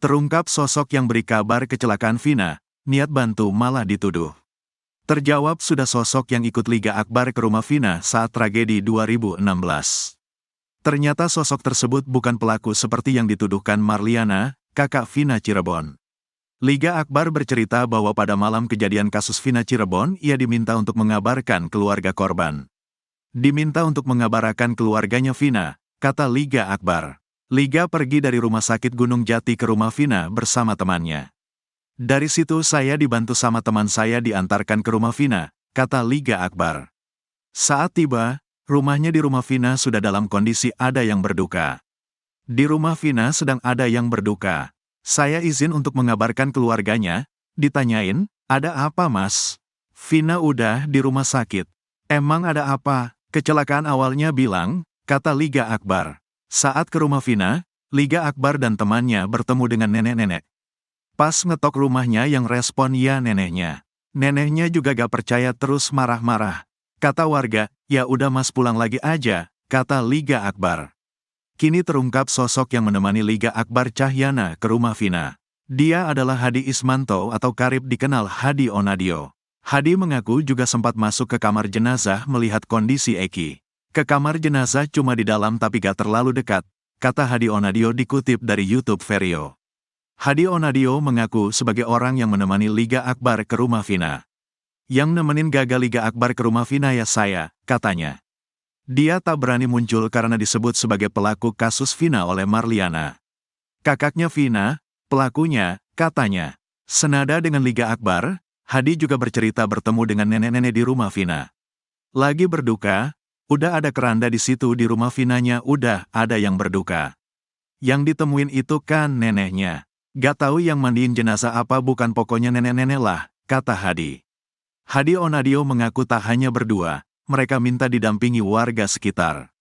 Terungkap sosok yang beri kabar kecelakaan Vina, niat bantu malah dituduh. Terjawab sudah sosok yang ikut Liga Akbar ke rumah Vina saat tragedi 2016. Ternyata sosok tersebut bukan pelaku seperti yang dituduhkan Marliana, kakak Vina Cirebon. Liga Akbar bercerita bahwa pada malam kejadian kasus Vina Cirebon, ia diminta untuk mengabarkan keluarga korban. Diminta untuk mengabarkan keluarganya Vina, kata Liga Akbar. Liga pergi dari rumah sakit Gunung Jati ke rumah Vina bersama temannya. Dari situ saya dibantu sama teman saya diantarkan ke rumah Vina, kata Liga Akbar. Saat tiba, rumahnya di rumah Vina sudah dalam kondisi ada yang berduka. Di rumah Vina sedang ada yang berduka. Saya izin untuk mengabarkan keluarganya, ditanyain, ada apa mas? Vina udah di rumah sakit. Emang ada apa? Kecelakaan awalnya bilang, kata Liga Akbar. Saat ke rumah Vina, Liga Akbar dan temannya bertemu dengan nenek-nenek. Pas ngetok rumahnya yang respon ya neneknya. Neneknya juga gak percaya terus marah-marah. Kata warga, ya udah mas pulang lagi aja, kata Liga Akbar. Kini terungkap sosok yang menemani Liga Akbar Cahyana ke rumah Vina. Dia adalah Hadi Ismanto atau karib dikenal Hadi Onadio. Hadi mengaku juga sempat masuk ke kamar jenazah melihat kondisi Eki. Ke kamar jenazah cuma di dalam tapi gak terlalu dekat, kata Hadi Onadio dikutip dari YouTube Vario. Hadi Onadio mengaku sebagai orang yang menemani Liga Akbar ke rumah Vina. Yang nemenin gagal Liga Akbar ke rumah Vina ya saya, katanya. Dia tak berani muncul karena disebut sebagai pelaku kasus Vina oleh Marliana. Kakaknya Vina, pelakunya, katanya. Senada dengan Liga Akbar, Hadi juga bercerita bertemu dengan nenek-nenek di rumah Vina. Lagi berduka, udah ada keranda di situ di rumah Vinanya udah ada yang berduka. Yang ditemuin itu kan neneknya. Gak tahu yang mandiin jenazah apa bukan pokoknya nenek-nenek lah, kata Hadi. Hadi Onadio mengaku tak hanya berdua, mereka minta didampingi warga sekitar.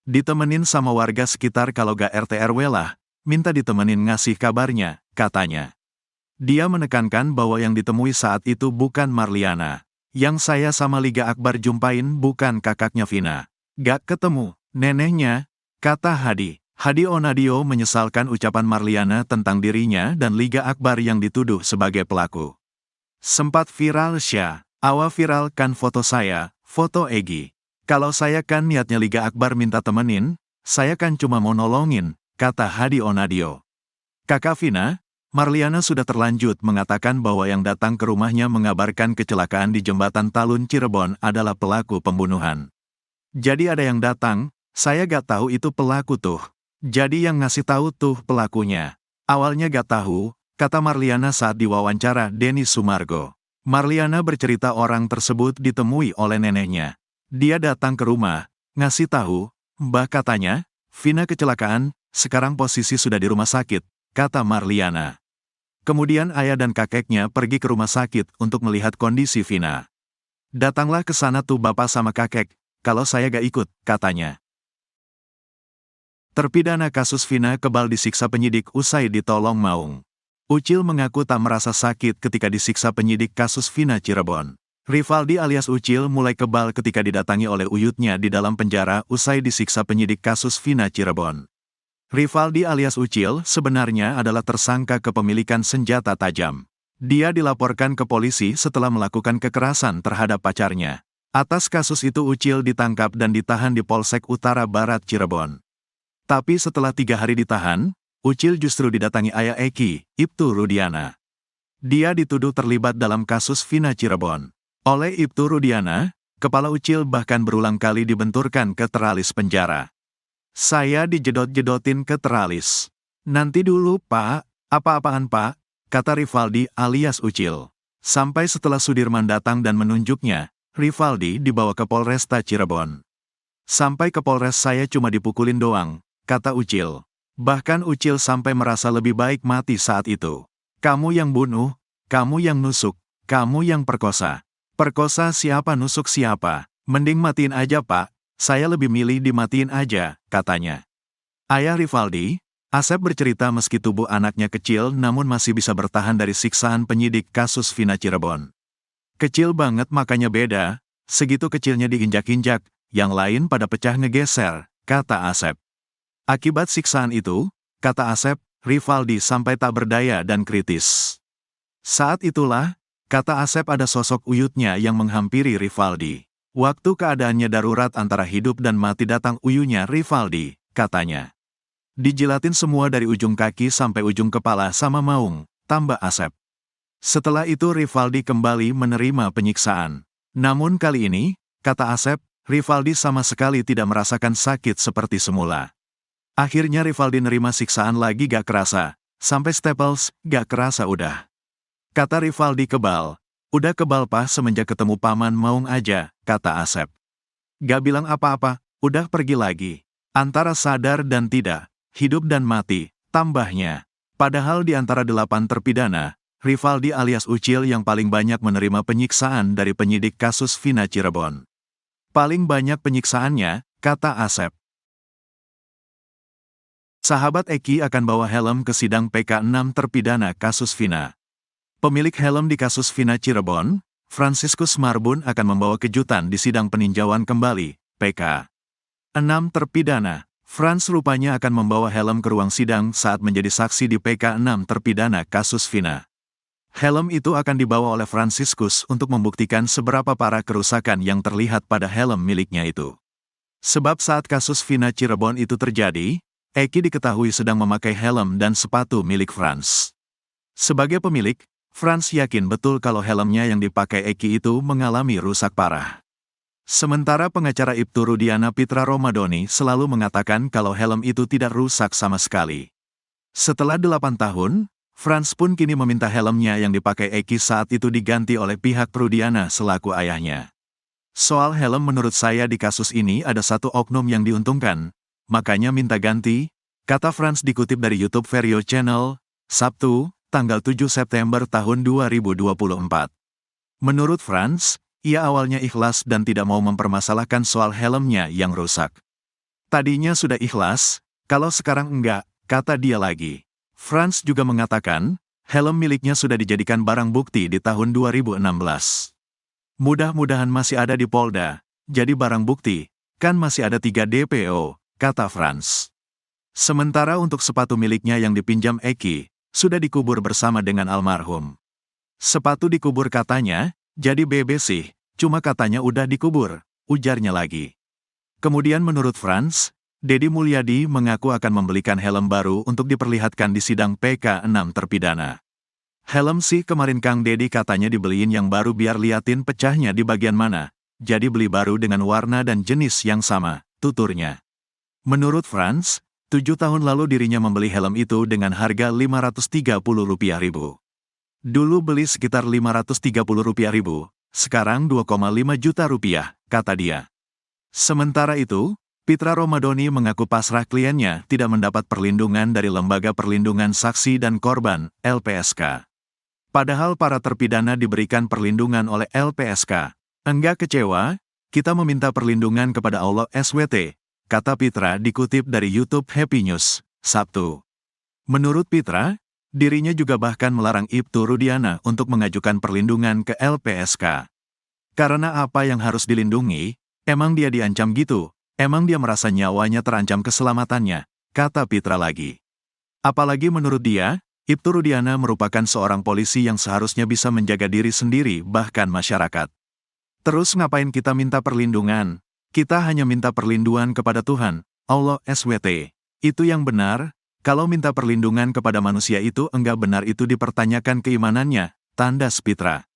Ditemenin sama warga sekitar kalau gak RT RW lah, minta ditemenin ngasih kabarnya, katanya. Dia menekankan bahwa yang ditemui saat itu bukan Marliana. Yang saya sama Liga Akbar jumpain bukan kakaknya Vina. Gak ketemu, neneknya, kata Hadi. Hadi Onadio menyesalkan ucapan Marliana tentang dirinya dan Liga Akbar yang dituduh sebagai pelaku. Sempat viral Awa viralkan foto saya, foto Egi. Kalau saya kan niatnya Liga Akbar minta temenin, saya kan cuma mau nolongin, kata Hadi Onadio. Kakak Vina, Marliana sudah terlanjut mengatakan bahwa yang datang ke rumahnya mengabarkan kecelakaan di Jembatan Talun Cirebon adalah pelaku pembunuhan. Jadi ada yang datang, saya gak tahu itu pelaku tuh. Jadi yang ngasih tahu tuh pelakunya. Awalnya gak tahu, kata Marliana saat diwawancara Denis Sumargo. Marliana bercerita orang tersebut ditemui oleh neneknya. Dia datang ke rumah, ngasih tahu, Mbah katanya, Vina kecelakaan, sekarang posisi sudah di rumah sakit, kata Marliana. Kemudian ayah dan kakeknya pergi ke rumah sakit untuk melihat kondisi Vina. Datanglah ke sana tuh bapak sama kakek, kalau saya gak ikut, katanya. Terpidana kasus Vina kebal disiksa penyidik usai ditolong maung. Ucil mengaku tak merasa sakit ketika disiksa penyidik kasus Vina Cirebon. Rivaldi alias Ucil mulai kebal ketika didatangi oleh uyutnya di dalam penjara usai disiksa penyidik kasus Vina Cirebon. Rivaldi alias Ucil sebenarnya adalah tersangka kepemilikan senjata tajam. Dia dilaporkan ke polisi setelah melakukan kekerasan terhadap pacarnya. Atas kasus itu Ucil ditangkap dan ditahan di Polsek Utara Barat Cirebon. Tapi setelah 3 hari ditahan, Ucil justru didatangi ayah Eki, Ibtu Rudiana. Dia dituduh terlibat dalam kasus Vina Cirebon. Oleh Ibtu Rudiana, kepala Ucil bahkan berulang kali dibenturkan ke teralis penjara. Saya dijedot-jedotin ke teralis. Nanti dulu pak, apa-apaan pak, kata Rivaldi alias Ucil. Sampai setelah Sudirman datang dan menunjuknya, Rivaldi dibawa ke Polresta Cirebon. Sampai ke Polres saya cuma dipukulin doang, kata Ucil. Bahkan Ucil sampai merasa lebih baik mati saat itu. Kamu yang bunuh, kamu yang nusuk, kamu yang perkosa. Perkosa siapa nusuk siapa, mending matiin aja pak. Saya lebih milih dimatiin aja, katanya. Ayah Rivaldi, Asep bercerita meski tubuh anaknya kecil namun masih bisa bertahan dari siksaan penyidik kasus Vina Cirebon. Kecil banget makanya beda, segitu kecilnya diinjak-injak, yang lain pada pecah ngegeser, kata Asep. Akibat siksaan itu, kata Asep, Rivaldi sampai tak berdaya dan kritis. Saat itulah, kata Asep, ada sosok uyutnya yang menghampiri Rivaldi. Waktu keadaannya darurat antara hidup dan mati datang uyunya Rivaldi, katanya. Dijilatin semua dari ujung kaki sampai ujung kepala sama maung, tambah Asep. Setelah itu Rivaldi kembali menerima penyiksaan. Namun kali ini, kata Asep, Rivaldi sama sekali tidak merasakan sakit seperti semula. Akhirnya Rivaldi nerima siksaan lagi gak kerasa, sampai staples, gak kerasa udah. Kata Rivaldi kebal. Udah kebal Pak semenjak ketemu Paman Maung aja, kata Asep. Gak bilang apa-apa, udah pergi lagi. Antara sadar dan tidak, hidup dan mati, tambahnya. Padahal di antara 8 terpidana, Rivaldi alias Ucil yang paling banyak menerima penyiksaan dari penyidik kasus Vina Cirebon. Paling banyak penyiksaannya, kata Asep. Sahabat Eki akan bawa helm ke sidang PK 6 terpidana kasus Vina. Pemilik helm di kasus Vina Cirebon, Franciscus Marbun akan membawa kejutan di sidang peninjauan kembali, PK 6 terpidana. Franz rupanya akan membawa helm ke ruang sidang saat menjadi saksi di PK 6 terpidana kasus Vina. Helm itu akan dibawa oleh Franciscus untuk membuktikan seberapa parah kerusakan yang terlihat pada helm miliknya itu. Sebab saat kasus Vina Cirebon itu terjadi, Eki diketahui sedang memakai helm dan sepatu milik Franz. Sebagai pemilik, Franz yakin betul kalau helmnya yang dipakai Eki itu mengalami rusak parah. Sementara pengacara Ibtu Rudiana Pitra Romadoni selalu mengatakan kalau helm itu tidak rusak sama sekali. Setelah 8 tahun, Franz pun kini meminta helmnya yang dipakai Eki saat itu diganti oleh pihak Rudiana selaku ayahnya. Soal helm menurut saya di kasus ini ada satu oknum yang diuntungkan, makanya minta ganti, kata Franz dikutip dari YouTube Vario Channel, Sabtu, tanggal 7 September tahun 2024. Menurut Franz, ia awalnya ikhlas dan tidak mau mempermasalahkan soal helmnya yang rusak. Tadinya sudah ikhlas, kalau sekarang enggak, kata dia lagi. Franz juga mengatakan, helm miliknya sudah dijadikan barang bukti di tahun 2016. Mudah-mudahan masih ada di Polda, jadi barang bukti, kan masih ada 3 DPO, kata Franz. Sementara untuk sepatu miliknya yang dipinjam Eki, sudah dikubur bersama dengan almarhum. Sepatu dikubur katanya, jadi bebe sih, cuma katanya udah dikubur, ujarnya lagi. Kemudian menurut Franz, Dedi Mulyadi mengaku akan membelikan helm baru untuk diperlihatkan di sidang PK 6 terpidana. Helm sih kemarin Kang Dedi katanya dibeliin yang baru biar liatin pecahnya di bagian mana, jadi beli baru dengan warna dan jenis yang sama, tuturnya. Menurut Franz, 7 tahun lalu dirinya membeli helm itu dengan harga Rp530.000. Dulu beli sekitar Rp530.000, sekarang Rp2,5 juta, kata dia. Sementara itu, Pitra Romadoni mengaku pasrah kliennya tidak mendapat perlindungan dari Lembaga Perlindungan Saksi dan Korban, LPSK. Padahal para terpidana diberikan perlindungan oleh LPSK. Enggak kecewa, kita meminta perlindungan kepada Allah SWT, kata Pitra dikutip dari YouTube Happy News, Sabtu. Menurut Pitra, dirinya juga bahkan melarang Ibtu Rudiana untuk mengajukan perlindungan ke LPSK. Karena apa yang harus dilindungi, emang dia diancam gitu? Emang dia merasa nyawanya terancam keselamatannya, kata Pitra lagi. Apalagi menurut dia, Ibtu Rudiana merupakan seorang polisi yang seharusnya bisa menjaga diri sendiri bahkan masyarakat. Terus ngapain kita minta perlindungan? Kita hanya minta perlindungan kepada Tuhan, Allah SWT. Itu yang benar, kalau minta perlindungan kepada manusia itu enggak benar itu dipertanyakan keimanannya, tandas Pitra.